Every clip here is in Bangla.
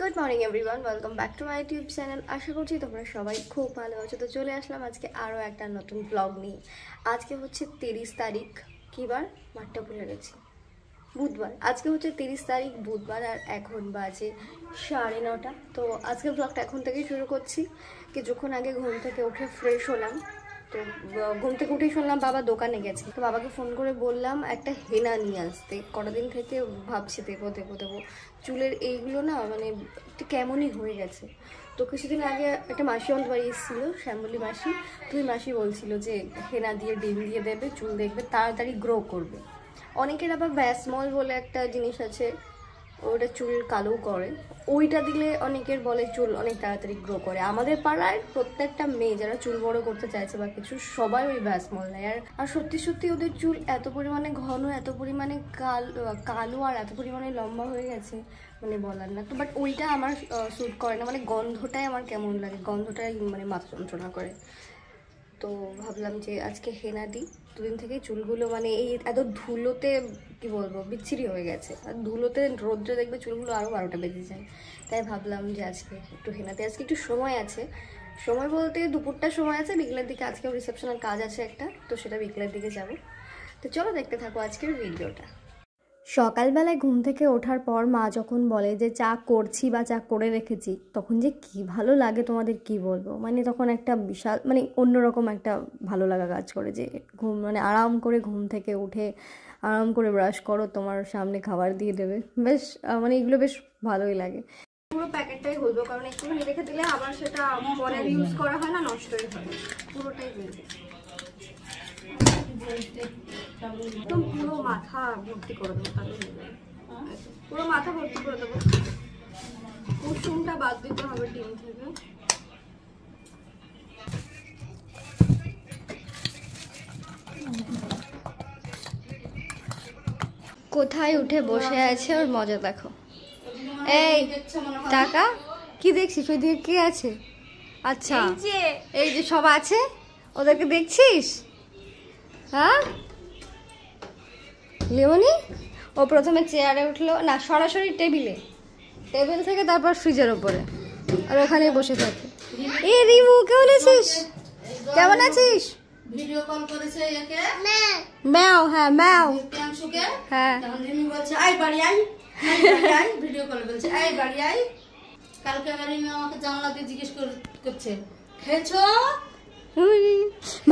Good morning everyone, welcome back to my YouTube channel. আশা করছি তোমরা সবাই খুব ভালো আছো। তো চলে আসলাম আজকে আরও একটা নতুন ব্লগ নিয়ে। আজকে হচ্ছে 30 তারিখ, কী বার মাঠটা ভুলে গেছি, বুধবার। আজকে হচ্ছে 30 তারিখ বুধবার, আর এখন বাজে 9:30। তো আজকের ব্লগটা এখন থেকেই শুরু করছি। কিছুক্ষণ আগে ঘুম থেকে উঠে ফ্রেশ হলাম। তো ঘুম থেকে উঠেই শুনলাম বাবা দোকানে গেছে। তো বাবাকে ফোন করে বললাম একটা হেনা নিয়ে আসতে। কটা দিন থেকে ভাবছি দেবো দেবো দেবো, চুলের এইগুলো না মানে একটু কেমনই হয়ে গেছে। তো কিছুদিন আগে একটা মাসি আমাদের বাড়ি এসেছিলো, শ্যামলী মাসি। তুই মাসি বলছিল যে হেনা দিয়ে ডিম দিয়ে দেবে, চুল দেখবে তাড়াতাড়ি গ্রো করবে। অনেকের আবার ভ্যাসমল বলে একটা জিনিস আছে, ওটা চুল কালো করে, ওইটা দিলে অনেকের বলে চুল অনেক তাড়াতাড়ি গ্রো করে। আমাদের পাড়ায় প্রত্যেকটা মেয়ে যারা চুল বড় করতে চাইছে বা কিছু, সবাই ওই ভ্যাসমল নেয়। আর সত্যি সত্যি ওদের চুল এত পরিমাণে ঘন, এত পরিমাণে কালো আর এত পরিমাণে লম্বা হয়ে গেছে, মানে বলার না। তো বাট ওইটা আমার স্যুট করে না, মানে গন্ধটাই আমার কেমন লাগে, গন্ধটাই মানে মাথা যন্ত্রণা করে। তো ভাবলাম যে আজকে হেনা দিই। দুদিন থেকে চুলগুলো মানে এই এত ধুলোতে কি বলবো বিচ্ছিরি হয়ে গেছে, আর ধুলোতে রোদ্রে দেখবে চুলগুলো আরও 12টা বেজে যায়। তাই ভাবলাম যে আজকে একটু হেনাতে, আজকে একটু সময় আছে। সময় বলতে দুপুরটা সময় আছে, বিকেলের দিকে আজকেও রিসেপশনের কাজ আছে একটা, তো সেটা বিকেলের দিকে যাব। তো চলো দেখতে থাকো আজকের ভিডিওটা। সকালবেলায় ঘুম থেকে ওঠার পর মা যখন বলে যে চা করছি বা চা করে রেখেছি, তখন যে কি ভালো লাগে তোমাদের কি বলবো। মানে তখন একটা বিশাল মানে অন্যরকম একটা ভালো লাগা কাজ করে, যে ঘুম মানে আরাম করে ঘুম থেকে উঠে আরাম করে ব্রাশ করো, তোমার সামনে খাবার দিয়ে দেবে, বেশ মানে এগুলো বেশ ভালোই লাগে। পুরো প্যাকেটটাই বলবো, কারণ একটুখানি রেখে দিলে আবার সেটা পরে ইউজ করা হয় না, নষ্টই হয়। পুরোটাই বলবো, একদম পুরো মাথা ভর্তি করে দেবো, তাহলে পুরো মাথা ভর্তি করে দেবো। কুসুমটা বাদ দিতে হবে ডিম থেকে। কোথায় উঠে বসে আছে, ওর মজা দেখো। এই টাকা কি দেখছিস, ওই দিকে কে আছে? আচ্ছা এই যে সব আছে, ওদেরকে দেখছিস? হ্যাঁ লিওনি, ও প্রথমে চেয়ারে উঠলো না, সরাসরি টেবিল থেকে তারপর ফ্রিজের ওপরে, আর ওখানেই বসে থাকে। এ রিমু কেমন আছিস? কেমন আছিস? ভিডিও কল করেছে একে ম্যাও, হ্যাঁ ম্যাও, প্রিয়াংশুকে। হ্যাঁ তখন রিমি বলছে আই বাড়ি আই, আই ভিডিও কল বলছে আই বাড়ি আই। কালকে আবার রিমি আমাকে জানলা দিয়ে জিজ্ঞেস করছে খেয়েছো?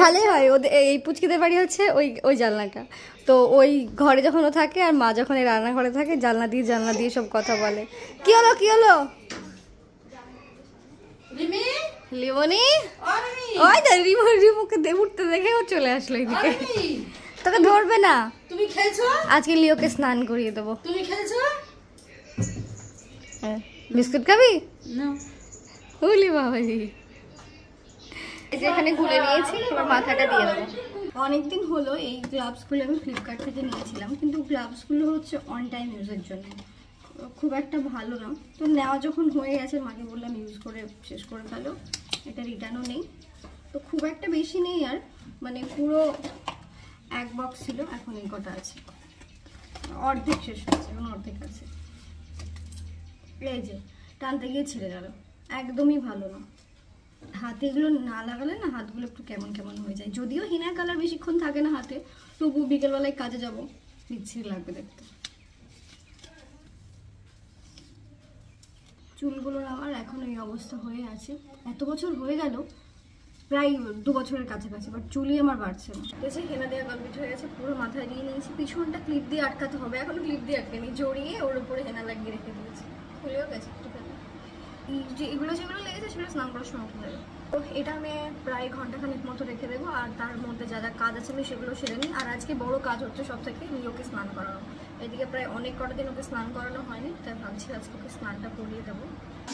ভালোই হয় ওদের, এই পুচকিদের বাড়ি হচ্ছে ওই ওই জানলাটা। তো ওই ঘরে যখন ও থাকে আর মা যখন এই রান্নাঘরে থাকে, জানলা দিয়ে সব কথা বলে। কি হলো কি হলো রিমি লিমনি? ও রিমি, ওই তো রিমুকে উঠতে দেখে ও চলে আসলো এদিকে। তোকে ধরবে না। তুমি খেয়েছো? আজকে লিওকে স্নান করিয়ে দেবো। তুমি খেয়েছো? বিস্কুট খাবি? না বলি বাবাজি, যেখানে গুলে নিয়েছি এবার মাথাটা দিয়ে দেবো। অনেকদিন হলো এই গ্লাভসগুলো আমি ফ্লিপকার্ট থেকে নিয়েছিলাম, কিন্তু গ্লাভসগুলো হচ্ছে অন টাইম ইউজের জন্য, খুব একটা ভালো না। তো নেওয়া যখন হয়ে গেছে, মাকে বললাম ইউজ করে শেষ করে ফেলো, এটা রিটার্নও নেই। তো খুব একটা বেশি নেই আর, মানে পুরো এক বক্স ছিল, এখন এই কটা আছে, অর্ধেক শেষ হয়েছে, এখন অর্ধেক আছে। এই যে টানতে গিয়ে ছিঁড়ে গেল, একদমই ভালো না। হাতে এগুলো না লাগালে না হাতগুলো একটু কেমন কেমন হয়ে যায়। যদিও হিনার কালার বেশিক্ষণ থাকে না হাতে, তবু বিকেলবেলায় কাজে যাব, বিচ্ছিরি লাগবে দেখতে। চুলগুলোর আমার এখন এই অবস্থা হয়ে আছে, এত বছর হয়ে গেল, প্রায় 2 বছরের কাছাকাছি, বাট চুলই আমার বাড়ছে না। এসে হেনা দেওয়া কমপ্লিট হয়ে গেছে, পুরো মাথায় দিয়ে নিয়েছি। পিছনটা ক্লিপ দিয়ে আটকাতে হবে, এখনো ক্লিপ দিয়ে আটকানি, জড়িয়ে ওর উপরে হেনা লাগিয়ে রেখে দিয়েছি, খুলেও গেছে একটুখানি। যেগুলো লেগেছে সেগুলো স্নান করার সময় উঠে যাবে। তো এটা আমি প্রায় ঘন্টাখানেক মতো রেখে দেবো, আর তার মধ্যে যা যা কাজ আছে আমি সেগুলো সেরে নিই। আর আজকে বড় কাজ হচ্ছে সব থেকে, ওকে স্নান করানো। এদিকে প্রায় অনেক কটা দিন ওকে স্নান করানো হয়নি, তাই ভাবছি আজকে ওকে স্নানটা করিয়ে দেবো।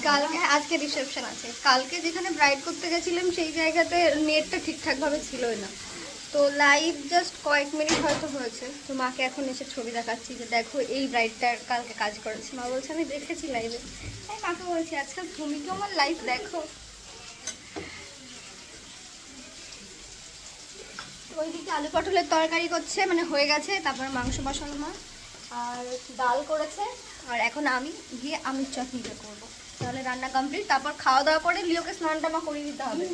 কালকে আজকে রিসেপশন আছে, কালকে যেখানে ব্রাইড করতে গেছিলাম সেই জায়গাতে নেটটা ঠিকঠাকভাবে ছিলই না। তো লাইভ জাস্ট কয়েক মিনিট হয়তো হয়েছে। তো মাকে এখন এসে ছবি দেখাচ্ছি যে দেখো এই ব্রাইডটার কালকে কাজ করেছে। মা বলছে আমি দেখেছি লাইভে। তাই মাকে বলছি আজকাল তুমি কি আমার লাইভ দেখো? ওইদিকে আলু পটলের তরকারি করছে, মানে হয়ে গেছে, তারপর মাংস বসানো মা, আর ডাল করেছে, আর এখন আমি গিয়ে আমের চাটনিটা করবো। তাহলে রান্না কমপ্লিট, তারপর খাওয়া দাওয়া করে লিওকে স্নান টামা করিয়ে দিতে হবে।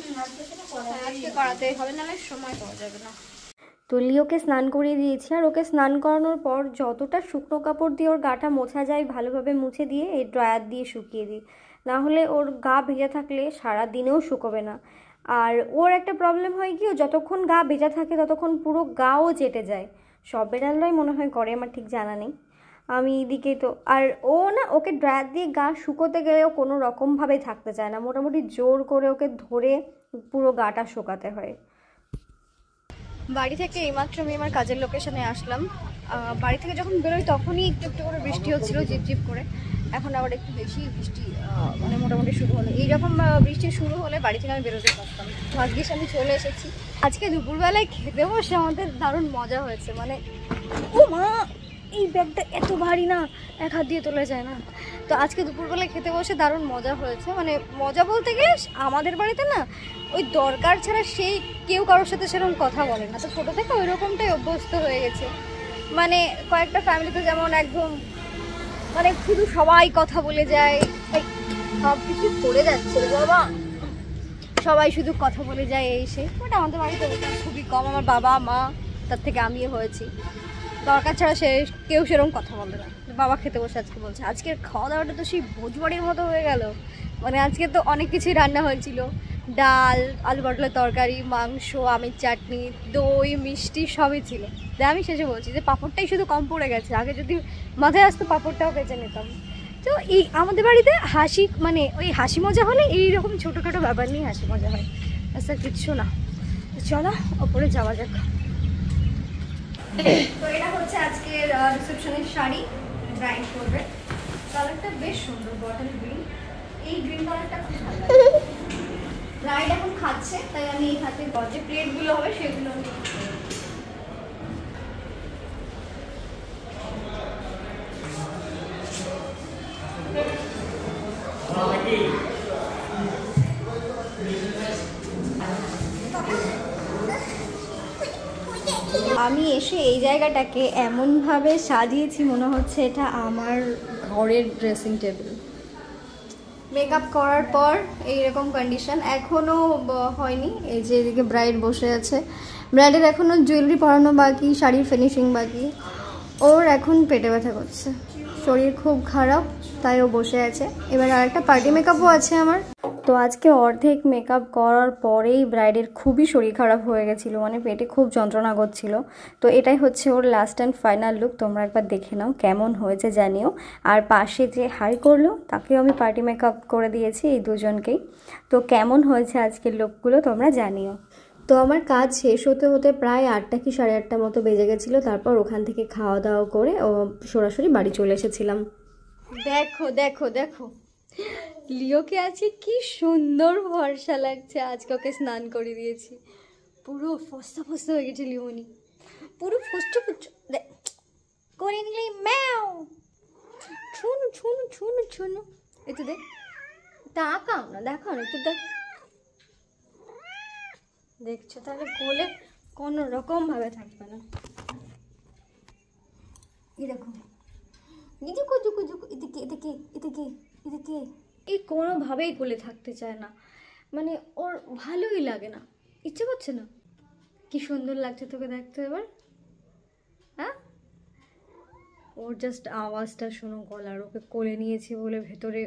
আজকে করাতেই হবে, নাহলে সময় পাওয়া যাবে না। তো লিওকে স্নান করিয়ে দিয়েছি, আর ওকে স্নান করানোর পর যতটা শুকনো কাপড় দিয়ে ওর গাটা মোছা যায় ভালোভাবে মুছে দিয়ে এই ড্রায়ার দিয়ে শুকিয়ে দিই, না হলে ওর গা ভেজা থাকলে সারা দিনেও শুকোবে না। আর ওর একটা প্রবলেম হয় কি, ও যতক্ষণ গা ভেজা থাকে ততক্ষণ পুরো গাও চেটে যায়। সব বেড়ালরাই মনে হয় করে, আমার ঠিক জানা নেই। আমি এদিকে তো, আর ও না, ওকে ড্রায়ার দিয়ে গা শুকোতে গেলেও কোনো রকমভাবে থাকতে চায় না, মোটামুটি জোর করে ওকে ধরে পুরো গাটা শুকাতে হয়। বাড়ি থেকে এইমাত্র আমি আমার কাজের লোকেশনে আসলাম। বাড়ি থেকে যখন বেরোই তখনই একটু একটু করে বৃষ্টি হচ্ছিল, ঝিপঝিপ করে। এখন আবার একটু বেশি বৃষ্টি মানে মোটামুটি শুরু হলো। এইরকম বৃষ্টি শুরু হলে বাড়ি থেকে আমি বেরোতে পারতাম। ভাগ্যিস আমি চলে এসেছি। আজকে দুপুরবেলায় খেতে বসে আমাদের দারুণ মজা হয়েছে। মানে ও মা, এই ব্যাগটা এত ভারী না, এক হাত দিয়ে তোলা যায় না। তো আজকে দুপুরবেলায় খেতে বসে দারুণ মজা হয়েছে। মানে মজা বলতে গেলে আমাদের বাড়িতে না ওই দরকার ছাড়া সেই কেউ কারোর সাথে সেরকম কথা বলে না। তো ছোটো থেকে ওই রকমটাই অভ্যস্ত হয়ে গেছে। মানে কয়েকটা ফ্যামিলিতে যেমন একদম মানে শুধু সবাই কথা বলে যায়, সব কিছু পড়ে যাচ্ছে বাবা, সবাই শুধু কথা বলে যায় এই সেই। বাট আমাদের বাড়িতে ওটা খুবই কম। আমার বাবা মা, তার থেকে আমিও হয়েছি, দরকার ছাড়া কেউ সেরকম কথা বলে না। বাবা খেতে বসে আজকে বলছে আজকের খাওয়া দাওয়াটা তো সেই ভোজবাড়ির মতো হয়ে গেল। মানে আজকে তো অনেক কিছুই রান্না হয়েছিল, ডাল, আলু পটলের তরকারি, মাংস, আমের চাটনি, দই, মিষ্টি সবই ছিল। তাই আমি শেষে বলছি যে পাঁপড়টাই শুধু কম পড়ে গেছে, আগে যদি মাথায় আসতো পাঁপড়টাও বেঁচে নিতাম। তো এই আমাদের বাড়িতে হাসি, মানে ওই হাসি মজা হলে এইরকম ছোটোখাটো ব্যাপার নিয়ে হাসি মজা হয়, আচ্ছা কিচ্ছু না। চলো ওপরে যাওয়া যাক। তো এটা হচ্ছে আজকের রিসেপশনের শাড়ি, ব্রাইড করবে। কালারটা বেশ সুন্দর, বটল গ্রিন। এই গ্রিন কালারটা খুব ভালো লাগে। ব্রাইড এখন খাচ্ছে, তাই আমি এই হাতে যে প্লেটগুলো হবে সেগুলো আমি এসে এই জায়গাটাকে এমনভাবে সাজিয়েছি মনে হচ্ছে এটা আমার ঘরের ড্রেসিং টেবিল। মেকআপ করার পর এইরকম কন্ডিশন, এখনও হয়নি। এই যে এদিকে ব্রাইড বসে আছে, ব্রাইডের এখনও জুয়েলারি পরানো বাকি, শাড়ির ফিনিশিং বাকি। ওর এখন পেটে ব্যথা করছে, শরীর খুব খারাপ, তাই ও বসে আছে। এবার আর একটা পার্টি মেকআপও আছে আমার। তো আজকে অর্ধেক মেকআপ করার পরেই ব্রাইডের খুবই শরীর খারাপ হয়ে গেছিলো, মানে পেটে খুব যন্ত্রণা করছিল। তো এটাই হচ্ছে ওর লাস্ট অ্যান্ড ফাইনাল লুক, তোমরা একবার দেখে নাও কেমন হয়েছে জানিও। আর পাশে যে হাই করলো তাকেও আমি পার্টি মেকআপ করে দিয়েছি, এই দুজনকেই। তো কেমন হয়েছে আজকের লুকগুলো তোমরা জানিও। তো আমার কাজ শেষ হতে হতে প্রায় 8টা কি 8:30 মতো বেজে গেছিলো। তারপর ওখান থেকে খাওয়া দাওয়া করে সরাসরি বাড়ি চলে এসেছিলাম। দেখো দেখো দেখো লিওকে আছে, কি সুন্দর ভরসা লাগছে। আজকে ওকে স্নান করে দিয়েছি, পুরো ফস্তা ফস্তা হয়ে গেছে লিওনি, পুরো ফুচু ফুচু করে নিলে ম্যাও। ছুনু ছুনু ছুনু ছুনু, একটু দেখ, তাকাও না, দেখাও না, একটু দেখ। দেখছো তাহলে কোলে কোনো রকম ভাবে থাকবে না। এই দেখো জুকু জুকু জুকু, এদিকে এদিকে এদিকে এদিকে, এই কোনোভাবেই কোলে থাকতে চায় না, মানে ওর ভালোই লাগে না, ইচ্ছে করছে না। কি সুন্দর লাগছে তোকে দেখতে এবার, হ্যাঁ? ওর জাস্ট আওয়াজটা শোনো গলার, ওকে কোলে নিয়েছি বলে ভেতরে,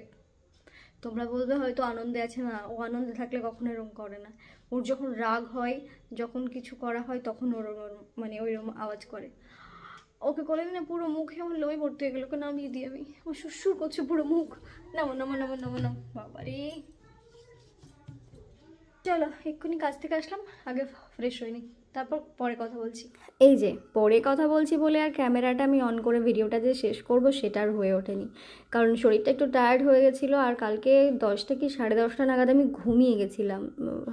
তোমরা বলবে হয়তো আনন্দে আছে, না ও আনন্দে থাকলে কখনো এরকম করে না। ওর যখন রাগ হয়, যখন কিছু করা হয়, তখন ওর মানে ওইরকম আওয়াজ করে। ওকে কোলে না পুরো মুখে আমার লোয়ে পড়তে গেলো, ওকে নামিয়ে দিই আমি, আমার শ্বশুর করছে পুরো মুখ, নামো নামো নামো নামো নামো, বাবারে। চলো এক্ষুনি কাজ থেকে আসলাম, আগে ফ্রেশ হইনি, তারপর পরে কথা বলছি। এই যে পরে কথা বলছি বলে আর ক্যামেরাটা আমি অন করে ভিডিওটা যে শেষ করব সেটা আর হয়ে ওঠেনি, কারণ শরীরটা একটু টায়ার্ড হয়ে গেছিলো। আর কালকে 10টা কি 10:30 নাগাদ আমি ঘুমিয়ে গেছিলাম,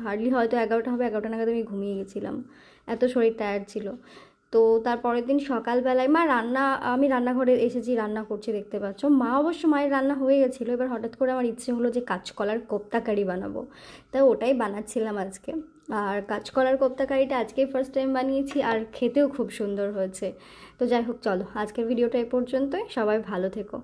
হার্ডলি হয়তো 11টা হবে, 11টা নাগাদ আমি ঘুমিয়ে গেছিলাম, এত শরীর টায়ার্ড ছিল। তো তারপরের দিন সকালবেলায় আমি রান্নাঘরে এসেছি, রান্না করছি দেখতে পাচ্ছ। মা অবশ্য মায়ের রান্না হয়ে গেছিলো, এবার হঠাৎ করে আমার ইচ্ছে হলো যে কাঁচকলার কোপ্তা কারি বানাবো, তাই ওটাই বানাচ্ছিলাম আজকে। আর কাঁচকলার কোপ্তা কারিটা আজকেই ফার্স্ট টাইম বানিয়েছি, আর খেতেও খুব সুন্দর হয়েছে। তো যাই হোক, চলো আজকের ভিডিওটা এই পর্যন্তই, সবাই ভালো থেকো।